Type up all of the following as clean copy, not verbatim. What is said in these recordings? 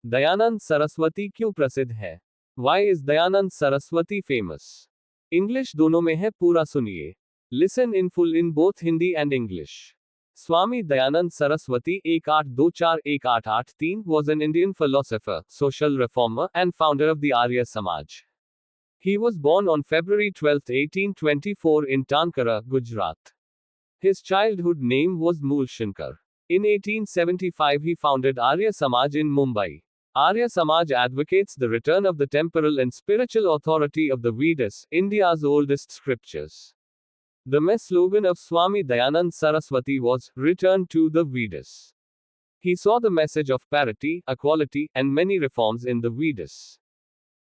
दयानंद सरस्वती क्यों प्रसिद्ध है? Why is Dayanand Saraswati famous? English दोनों में है, पूरा सुनिए। Listen in full in both Hindi and English. Swami Dayanand Saraswati 1824-1883 was an Indian philosopher, social reformer, and founder of the Arya Samaj. He was born on February 12, 1824 in Tankara, Gujarat. His childhood name was Moolshankar. In 1875 he founded Arya Samaj in Mumbai. Arya Samaj advocates the return of the temporal and spiritual authority of the Vedas, India's oldest scriptures. The main slogan of Swami Dayanand Saraswati was, "Return to the Vedas." He saw the message of parity, equality, and many reforms in the Vedas.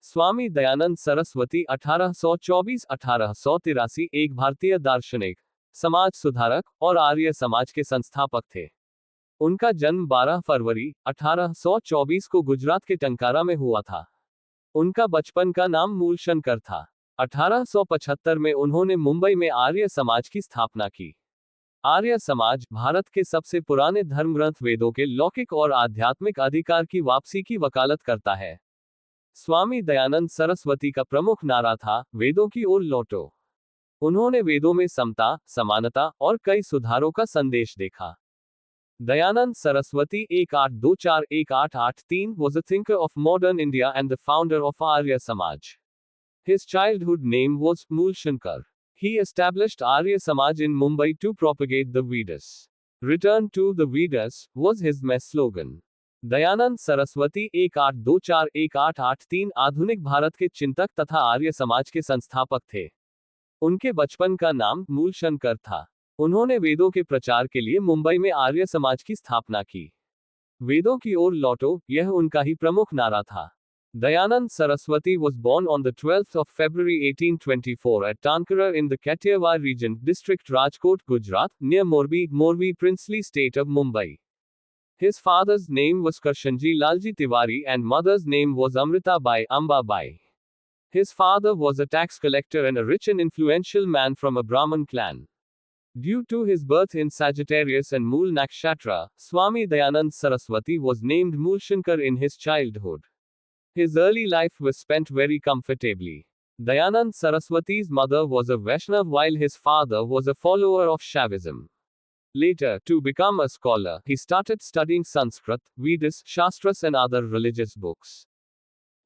स्वामी दयानंद सरस्वती 1824-1883 एक भारतीय दार्शनिक, समाज सुधारक और आर्य समाज के संस्थापक थे। उनका जन्म 12 फरवरी 1824 को गुजरात के टंकारा में हुआ था। उनका बचपन का नाम मूलशंकर था। 1875 में उन्होंने मुंबई में आर्य समाज की स्थापना की। आर्य समाज भारत के सबसे पुराने धर्मग्रंथ वेदों के लौकिक और आध्यात्मिक अधिकार की वापसी की वकालत करता है। स्वामी दयानंद सरस्वती का प्रमुख नारा था, वेदों की ओर लौटो। उन्होंने वेदों में समता, समानता और कई सुधारों का संदेश देखा। Dayanand Saraswati 1824-1883 was a thinker of modern India and the founder of Arya Samaj. His childhood name was Moolshankar. He established Arya Samaj in Mumbai to propagate the Vedas. Return to the Vedas was his main slogan. Dayanand Saraswati 1824-1883 आधुनिक भारत के चिंतक तथा आर्य समाज के संस्थापक थे। उनके बचपन का नाम मूलशंकर था। उन्होंने वेदों के प्रचार के लिए मुंबई में आर्य समाज की स्थापना की। वेदों की ओर लौटो, यह उनका ही प्रमुख नारा था। Dayanand Saraswati was born on the 12th of February 1824 at Tankara in the Kathiawar region, district Rajkot, Gujarat, near Morbi, Morbi princely state of Mumbai. His father's name was Karshanji Lalji Tiwari and mother's name was Amrita Bai, Amba Bai. His father was a tax collector and a rich and influential man from a Brahmin clan. Due to his birth in Sagittarius and Mool Nakshatra, Swami Dayanand Saraswati was named Moolshankar in his childhood. His early life was spent very comfortably. Dayanand Saraswati's mother was a Vaishnav while his father was a follower of Shaivism. Later, to become a scholar, he started studying Sanskrit, Vedas, Shastras and other religious books.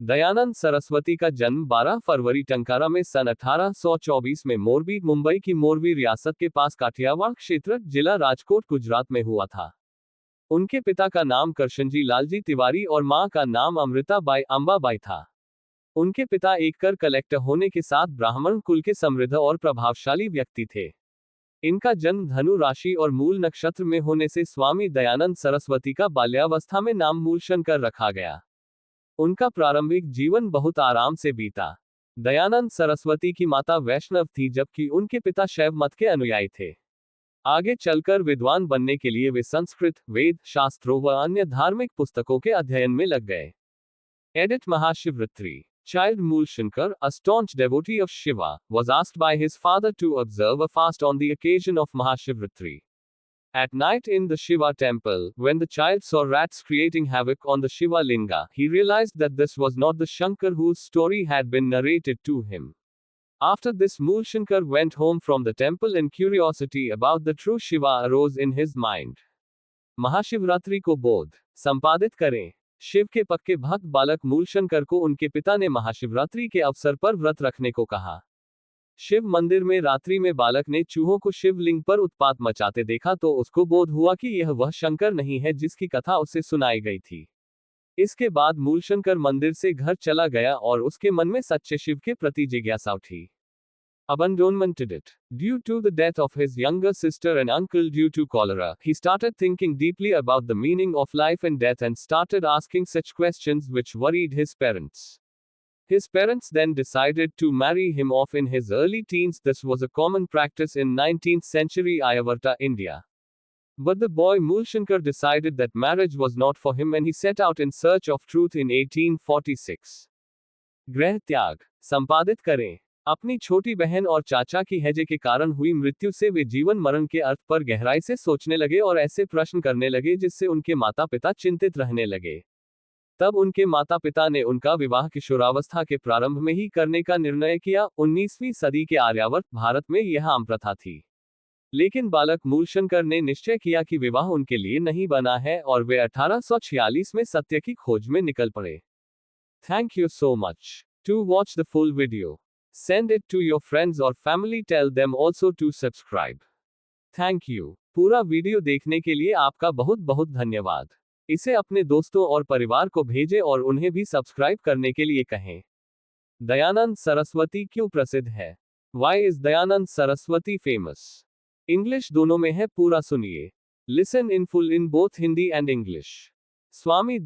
Dayanand Saraswati का जन्म 12 फरवरी टंकारा में सन 1824 में मोरबी, मुंबई की मोरबी रियासत के पास काठियावाड़ क्षेत्र, जिला राजकोट, गुजरात में हुआ था। उनके पिता का नाम करशनजी लालजी तिवारी और मां का नाम अमृता बाई, अंबा बाई था। उनके पिता एक कर कलेक्टर होने के साथ ब्राह्मण कुल के समृद्ध और प्रभावशाली व्यक्ति थे। इनका जन्म धनु राशि और मूल नक्षत्र में होने से स्वामी दयानंद सरस्वती का बाल्यावस्था में नाम मूलशंकर रखा गया। उनका प्रारंभिक जीवन बहुत आराम से बीता। दयानंद सरस्वती की माता वैष्णव थी जबकि उनके पिता शैव मत के अनुयायी थे। आगे चलकर विद्वान बनने के लिए वे संस्कृत, वेद, शास्त्रों व अन्य धार्मिक पुस्तकों के अध्ययन में लग गए। Edit Mahashivratri. Child Moolshankar, a staunch devotee of Shiva, was asked by his father to observe a fast on the occasion of Mahashivratri. At night in the Shiva temple, when the child saw rats creating havoc on the Shiva linga, he realized that this was not the Shankar whose story had been narrated to him. After this, Moolshankar went home from the temple and curiosity about the true Shiva arose in his mind. Mahashivratri को बोध संपादित करें। शिव के पक्के भक्त बालक मूलशंकर को उनके पिता ने महाशिवरात्रि के अवसर पर व्रत रखने को कहा। शिव मंदिर में रात्रि में बालक ने चूहों को शिवलिंग पर उत्पात मचाते देखा तो उसको बोध हुआ कि यह वह शंकर नहीं है जिसकी कथा उसे सुनाई गई थी। इसके बाद मूलशंकर मंदिर से घर चला गया और उसके मन में सच्चे शिव के प्रति जिज्ञासा उठी। Abandonment did it. Due to the death of his younger sister and uncle due to cholera, he started thinking deeply about the meaning of life and death and started asking such questions which worried his parents. His parents then decided to marry him off in his early teens. This was a common practice in 19th century Ayavarta, India. But the boy Moolshankar decided that marriage was not for him and he set out in search of truth in 1846. गृह त्याग संपादित करें। अपनी छोटी बहन और चाचा की हैजे के कारण हुई मृत्यु से वे जीवन मरण के अर्थ पर गहराई से सोचने लगे और ऐसे प्रश्न करने लगे जिससे उनके माता पिता चिंतित रहने लगे। तब उनके माता पिता ने उनका विवाह किशोरावस्था के प्रारंभ में ही करने का निर्णय किया। 19वीं सदी के आर्यावर्त भारत में यह आम प्रथा थी। लेकिन बालक मूलशंकर ने निश्चय किया कि विवाह उनके लिए नहीं बना है और वे 1846 में सत्य की खोज में निकल पड़े। Thank you so much to watch the full video. Send it to your friends और family, tell them also to subscribe. Thank you. पूरा वीडियो देखने के लिए आपका बहुत बहुत धन्यवाद। इसे अपने दोस्तों और परिवार को भेजें और उन्हें भी सब्सक्राइब करने के लिए कहें। दयानंद सरस्वती क्यों प्रसिद्ध है? Why is Dayanand Saraswati famous? English दोनों में है, पूरा सुनिए। Listen in full in both Hindi and English. Swami